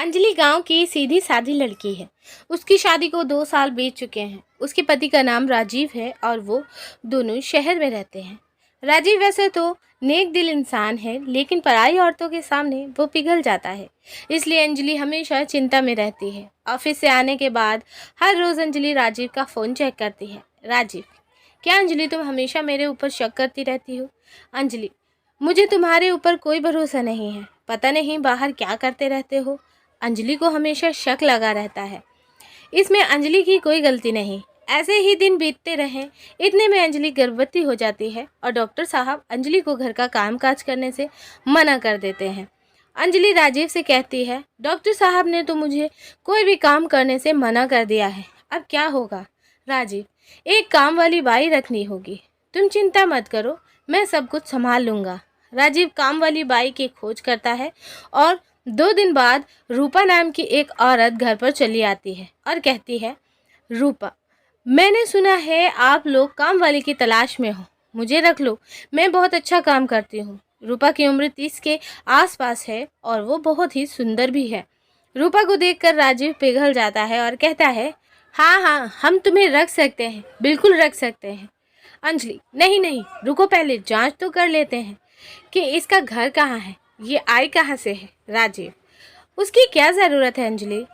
अंजलि गांव की सीधी सादी लड़की है। उसकी शादी को 2 साल बीत चुके हैं। उसके पति का नाम राजीव है और वो दोनों शहर में रहते हैं। राजीव वैसे तो नेक दिल इंसान है, लेकिन पराई औरतों के सामने वो पिघल जाता है। इसलिए अंजलि हमेशा चिंता में रहती है। ऑफिस से आने के बाद हर रोज़ अंजलि राजीव का फ़ोन चेक करती है। राजीव, क्या अंजलि तुम हमेशा मेरे ऊपर शक करती रहती हो? अंजलि, मुझे तुम्हारे ऊपर कोई भरोसा नहीं है। पता नहीं बाहर क्या करते रहते हो। अंजलि को हमेशा शक लगा रहता है। इसमें अंजलि की कोई गलती नहीं। ऐसे ही दिन बीतते रहे। इतने में अंजलि गर्भवती हो जाती है और डॉक्टर साहब अंजलि को घर का कामकाज करने से मना कर देते हैं। अंजलि राजीव से कहती है, डॉक्टर साहब ने तो मुझे कोई भी काम करने से मना कर दिया है, अब क्या होगा? राजीव, एक काम वाली बाई रखनी होगी। तुम चिंता मत करो, मैं सब कुछ संभाल लूँगा। राजीव काम वाली बाई की खोज करता है और 2 दिन बाद रूपा नाम की एक औरत घर पर चली आती है और कहती है, रूपा, मैंने सुना है आप लोग काम वाली की तलाश में हो, मुझे रख लो, मैं बहुत अच्छा काम करती हूँ। रूपा की उम्र 30 के आसपास है और वो बहुत ही सुंदर भी है। रूपा को देखकर राजीव पिघल जाता है और कहता है, हाँ हाँ, हम तुम्हें रख सकते हैं, बिल्कुल रख सकते हैं। अंजलि, नहीं नहीं, रुको, पहले जांच तो कर लेते हैं कि इसका घर कहाँ है, ये आई कहाँ से है। राजीव, उसकी क्या ज़रूरत है अंजलि,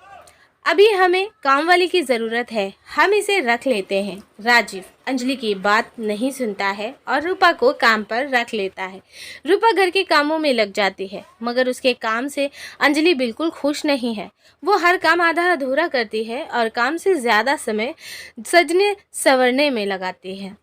अभी हमें काम वाली की ज़रूरत है, हम इसे रख लेते हैं। राजीव अंजलि की बात नहीं सुनता है और रूपा को काम पर रख लेता है। रूपा घर के कामों में लग जाती है, मगर उसके काम से अंजलि बिल्कुल खुश नहीं है। वो हर काम आधा अधूरा करती है और काम से ज़्यादा समय सजने संवरने में लगाती है।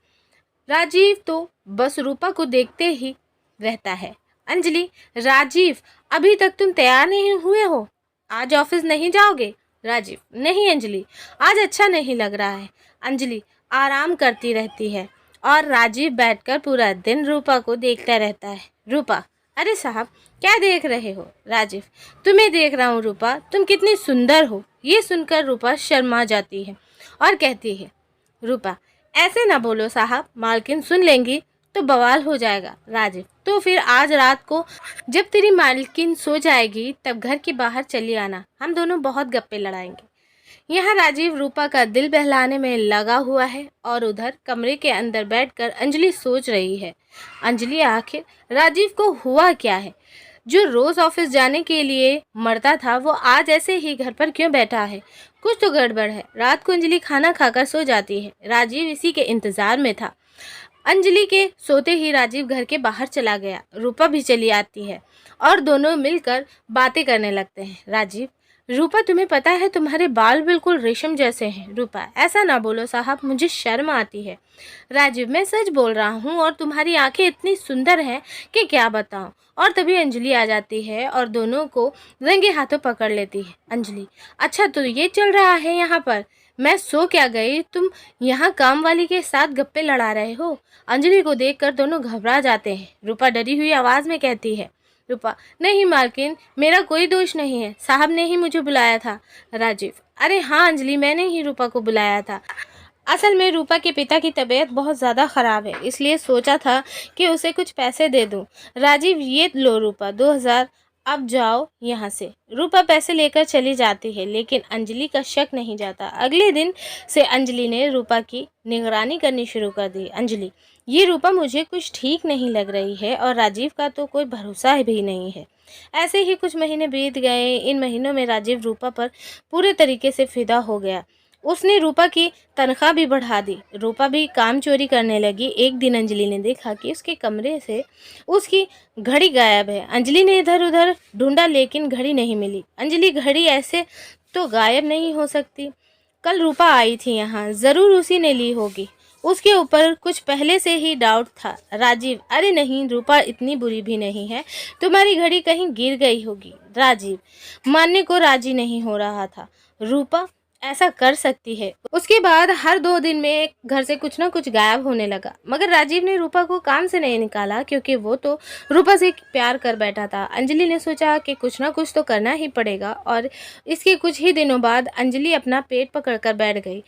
राजीव तो बस रूपा को देखते ही रहता है। अंजलि, राजीव, अभी तक तुम तैयार नहीं हुए हो, आज ऑफिस नहीं जाओगे? राजीव, नहीं अंजलि, आज अच्छा नहीं लग रहा है। अंजलि आराम करती रहती है और राजीव बैठकर पूरा दिन रूपा को देखता रहता है। रूपा, अरे साहब, क्या देख रहे हो? राजीव, तुम्हें देख रहा हूँ रूपा, तुम कितनी सुंदर हो। ये सुनकर रूपा शर्मा जाती है और कहती है, रूपा, ऐसे ना बोलो साहब, मालकिन सुन लेंगी तो बवाल हो जाएगा। राजीव, तो फिर आज रात को जब तेरी मालकिन सो जाएगी तब घर के बाहर चली आना, हम दोनों बहुत गप्पे लड़ाएंगे। यहाँ राजीव रूपा का दिल बहलाने में लगा हुआ है और उधर कमरे के अंदर बैठकर अंजलि सोच रही है। अंजलि, आखिर राजीव को हुआ क्या है? जो रोज़ ऑफिस जाने के लिए मरता था, वो आज ऐसे ही घर पर क्यों बैठा है? कुछ तो गड़बड़ है। रात को अंजलि खाना खाकर सो जाती है। राजीव इसी के इंतज़ार में था। अंजलि के सोते ही राजीव घर के बाहर चला गया। रूपा भी चली आती है और दोनों मिलकर बातें करने लगते हैं। राजीव, रूपा, तुम्हें पता है तुम्हारे बाल बिल्कुल रेशम जैसे हैं। रूपा, ऐसा ना बोलो साहब, मुझे शर्म आती है। राजीव, मैं सच बोल रहा हूँ और तुम्हारी आंखें इतनी सुंदर हैं कि क्या बताऊँ। और तभी अंजलि आ जाती है और दोनों को रंगे हाथों पकड़ लेती है। अंजलि, अच्छा तो ये चल रहा है यहाँ पर? मैं सो क्या गई, तुम यहाँ काम वाली के साथ गप्पे लड़ा रहे हो? अंजलि को देखकर दोनों घबरा जाते हैं। रूपा डरी हुई आवाज़ में कहती है, रूपा, नहीं मालकिन, मेरा कोई दोष नहीं है, साहब ने ही मुझे बुलाया था। राजीव, अरे हाँ अंजलि, मैंने ही रूपा को बुलाया था। असल में रूपा के पिता की तबीयत बहुत ज़्यादा ख़राब है, इसलिए सोचा था कि उसे कुछ पैसे दे दूं। राजीव, ये लो रूपा, 2000, अब जाओ यहाँ से। रूपा पैसे लेकर चली जाती है, लेकिन अंजलि का शक नहीं जाता। अगले दिन से अंजलि ने रूपा की निगरानी करनी शुरू कर दी। अंजलि, ये रूपा मुझे कुछ ठीक नहीं लग रही है और राजीव का तो कोई भरोसा भी नहीं है। ऐसे ही कुछ महीने बीत गए। इन महीनों में राजीव रूपा पर पूरे तरीके से फिदा हो गया। उसने रूपा की तनख्वाह भी बढ़ा दी। रूपा भी काम चोरी करने लगी। एक दिन अंजलि ने देखा कि उसके कमरे से उसकी घड़ी गायब है। अंजलि ने इधर उधर ढूंढा, लेकिन घड़ी नहीं मिली। अंजलि, घड़ी ऐसे तो गायब नहीं हो सकती, कल रूपा आई थी यहाँ, ज़रूर उसी ने ली होगी। उसके ऊपर कुछ पहले से ही डाउट था। राजीव, अरे नहीं, रूपा इतनी बुरी भी नहीं है, तुम्हारी घड़ी कहीं गिर गई होगी। राजीव मानने को राजी नहीं हो रहा था। रूपा ऐसा कर सकती है। उसके बाद हर 2 दिन में घर से कुछ ना कुछ गायब होने लगा, मगर राजीव ने रूपा को काम से नहीं निकाला, क्योंकि वो तो रूपा से प्यार कर बैठा था। अंजलि ने सोचा कि कुछ ना कुछ तो करना ही पड़ेगा और इसके कुछ ही दिनों बाद अंजलि अपना पेट पकड़कर बैठ गई।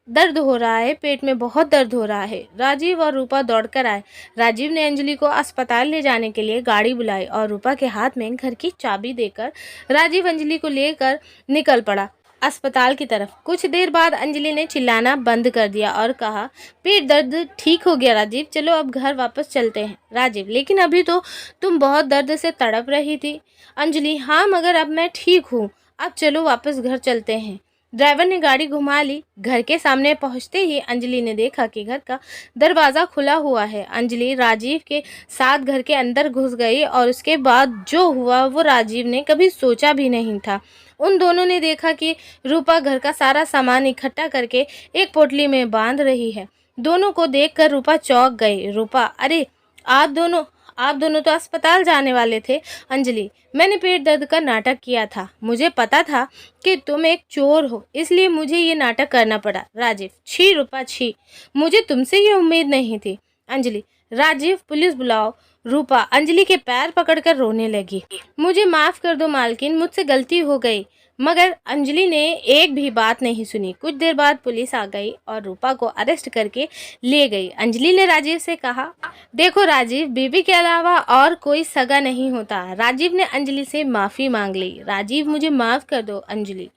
दर्द हो रहा है, पेट में बहुत दर्द हो रहा है। राजीव और रूपा दौड़कर आए। राजीव ने अंजलि को अस्पताल ले जाने के लिए गाड़ी बुलाई और रूपा के हाथ में घर की चाबी देकर राजीव अंजलि को लेकर निकल पड़ा अस्पताल की तरफ। कुछ देर बाद अंजलि ने चिल्लाना बंद कर दिया और कहा, पेट दर्द ठीक हो गया राजीव, चलो अब घर वापस चलते हैं। राजीव, लेकिन अभी तो तुम बहुत दर्द से तड़प रही थी। अंजलि, हाँ मगर अब मैं ठीक हूँ, अब चलो वापस घर चलते हैं। ड्राइवर ने गाड़ी घुमा ली। घर के सामने पहुंचते ही अंजलि ने देखा कि घर का दरवाज़ा खुला हुआ है। अंजलि राजीव के साथ घर के अंदर घुस गई और उसके बाद जो हुआ वो राजीव ने कभी सोचा भी नहीं था। उन दोनों ने देखा कि रूपा घर का सारा सामान इकट्ठा करके एक पोटली में बांध रही है। दोनों को देखकर रूपा चौंक गई। रूपा, अरे आप दोनों तो अस्पताल जाने वाले थे। अंजलि, मैंने पेट दर्द का नाटक किया था, मुझे पता था कि तुम एक चोर हो, इसलिए मुझे ये नाटक करना पड़ा। राजीव, छी रूपा छी, मुझे तुमसे ये उम्मीद नहीं थी। अंजलि, राजीव पुलिस बुलाओ। रूपा अंजलि के पैर पकड़कर रोने लगी। मुझे माफ़ कर दो मालकिन, मुझसे गलती हो गई। मगर अंजलि ने एक भी बात नहीं सुनी। कुछ देर बाद पुलिस आ गई और रूपा को अरेस्ट करके ले गई। अंजलि ने राजीव से कहा, देखो राजीव, बीवी के अलावा और कोई सगा नहीं होता। राजीव ने अंजलि से माफ़ी मांग ली। राजीव, मुझे माफ़ कर दो अंजलि,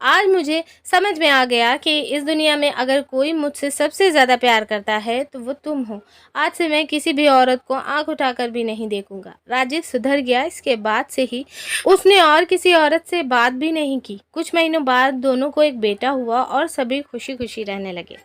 आज मुझे समझ में आ गया कि इस दुनिया में अगर कोई मुझसे सबसे ज़्यादा प्यार करता है तो वो तुम हो। आज से मैं किसी भी औरत को आंख उठाकर भी नहीं देखूंगा। राजीव सुधर गया। इसके बाद से ही उसने और किसी औरत से बात भी नहीं की। कुछ महीनों बाद दोनों को एक बेटा हुआ और सभी खुशी खुशी रहने लगे।